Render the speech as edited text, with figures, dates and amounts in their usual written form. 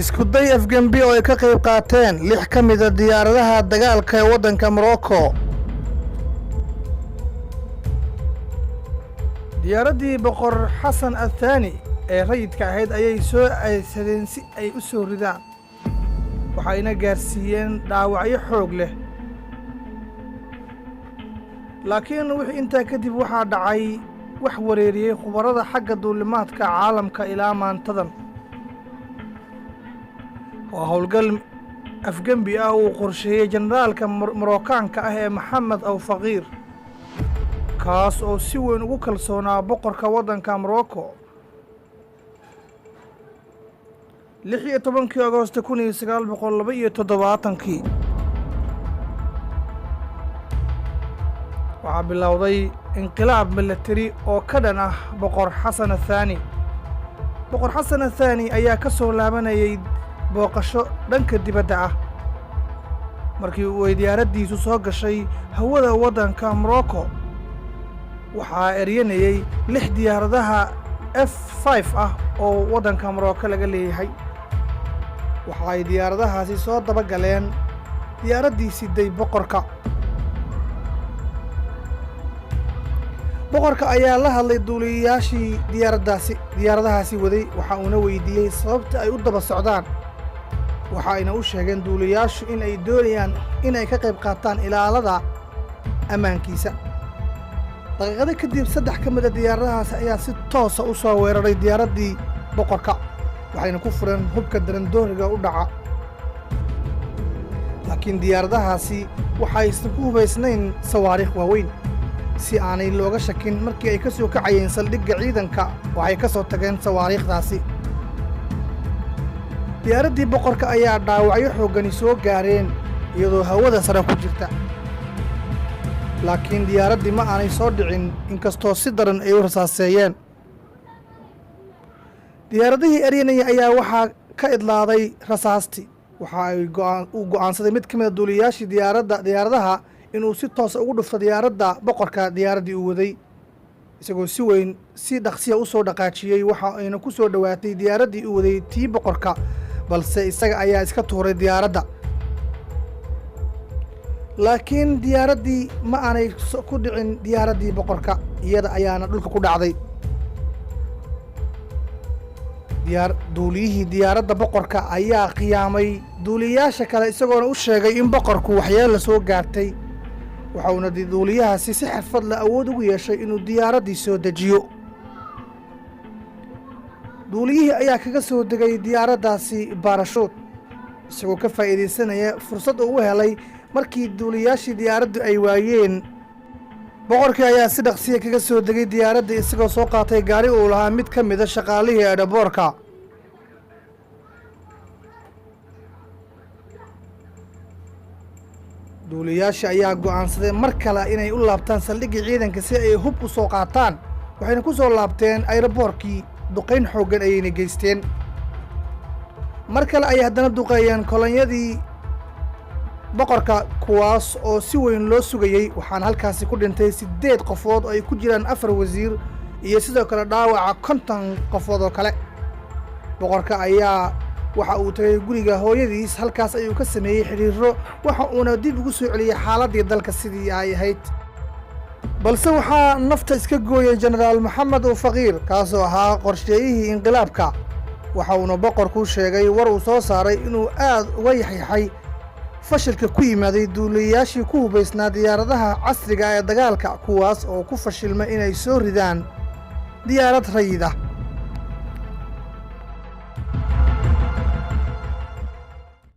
isku day afgembi oo ay ka qayb qaateen 6 ka mid ah diyaaradaha dagaalka ee waddanka Morocco. diyaaradii boqor Xasan Athani ee rayidka ahayd ayay soo aysadeen si ay u soo ridaan, waxayna gaarsiiyeen dhaawacyo xoog leh. laakiin wixii intaa kadib waxaa dhacay wax wareeriyey khubarada xagga duulimaadka caalamka ilaa maantadan. waa howlgal afgembi ah uu qorsheeyey generaalka Marookaanka ah ee Maxamed Aw Faqiir, kaas oo si weyn ugu kalsoonaa boqorka waddanka Morocco. 16 Agoosto 1972 waxaa bilowday inqilaab milatari oo ka dhan ah boqor Xasan Athani. boqor Xasan Athani ayaa ka soo laabanayay booqasho dhanka dibadda ah markii uu diyaaraddiisu soo gashay hawada waddanka Morocco. waxaa eryanayay 6 diyaaradaha F5 ah oo waddanka Morocco laga leeyahay. waxa ay diyaaradahaasi soo daba galeen diyaaraddii siday boqorka. boqorka ayaa la hadlay duuliyayaashii diyaaradahaasi waday, waxa uuna weydiiyey sababta ay u daba socdaan. waxa ayna u sheegeen duuliyayaashu in ay doonayaan inay ka qayb qaataan ilaalada ammaankiisa. daqiiqado kadib 3 ka mid ah diyaaradahaasi ayaa si toosa u soo weeraray diyaaraddii boqorka, waxayna ku fureen hubka darandooriga u dhaca. laakiin diyaaradahaasi waxaysan ku hubaysnayn sawaariikh waaweyn, si aanay looga shakin markii ay ka soo kacayeen saldhigga ciidanka waxay ka soo tageen sawaariikhdaasi. diyaaraddii boqorka ayaa dhaawacyo xooggani soo gaareen iyadoo hawada sare ku jirta. laakiin diyaaraddii ma aanay soo dhicin, inkastoo si daran ay u rasaaseeyeen. diyaaradihii eryanaya ayaa waxaa ka idlaaday rasaastii. waxa ay go'aansaday mid ka mid a duuliyayaashii diyaaradaha inuu si toosa ugu dhufto diyaaradda boqorka diyaaraddii uu waday, isagoo si weyn si dhaqsiya u soo dhaqaajiyey. waxa ayna ku soo dhowaatay diyaaraddii uu waday tii boqorka, balse isaga ayaa iska tuuray diyaaradda. laakiin diyaaraddii ma aanay ku dhicin diyaaraddii boqorka, iyada ayaana dhulka ku dhacday. duuliyihii diyaaradda boqorka ayaa khiyaamay duuliyayaasha kale, isagoona u sheegay in boqorku waxyeelo soo gaartay. waxauna duuliyahaasi si xirfad leh awood ugu yeeshay inuu diyaaraddii soo dejiyo. duuliyihii ayaa kaga soo degay diyaaraddaasi baarashuud, isagoo ka faa'iidaysanaya fursad uu u helay markii duuliyayaashii diyaaraddu ay waayeen. boqorkii ayaa si dhaqsiya kaga soo degay diyaaradda, isagoo soo qaatay gaari uu lahaa mid ka mid a shaqaalihii eedhaboorka. duuliyayaashii ayaa go'aansaday mar kale inay u laabtaan saldhiggii ciidanka si ay hub u soo qaataan, waxayna ku soo laabteen ayraboorkii. duqayn xooggan ayayna geysteen. mar kale ayay haddana duqeeyeen kolonyadii boqorka, kuwaas oo si weyn loo sugayey. waxaana halkaasi ku dhintay 8 qofood oo ay ku jiraan 4 wasiir iyo sidoo kale dhaawaca 50 qofood oo kale. boqorka ayaa waxa uu tagay guriga hooyadiis, halkaas ayuu ka sameeyey xidhiirro, waxa uuna dib ugu soo celiyey xaaladdii dalka sidii ay ahayd. balse waxaa nafta iska gooyey jenaraal Maxamed Aw Faqiir, kaasoo ahaa qorsheeyihii inqilaabka. waxa uuna boqorku sheegay war uu soo saaray inuu aad uga yaxyaxay fashilka ku yimaaday duuliyayaashii ku hubaysnaa diyaaradaha casriga ee dagaalka, kuwaas oo ku fashilmay inay soo ridaan diyaarad rayid ah.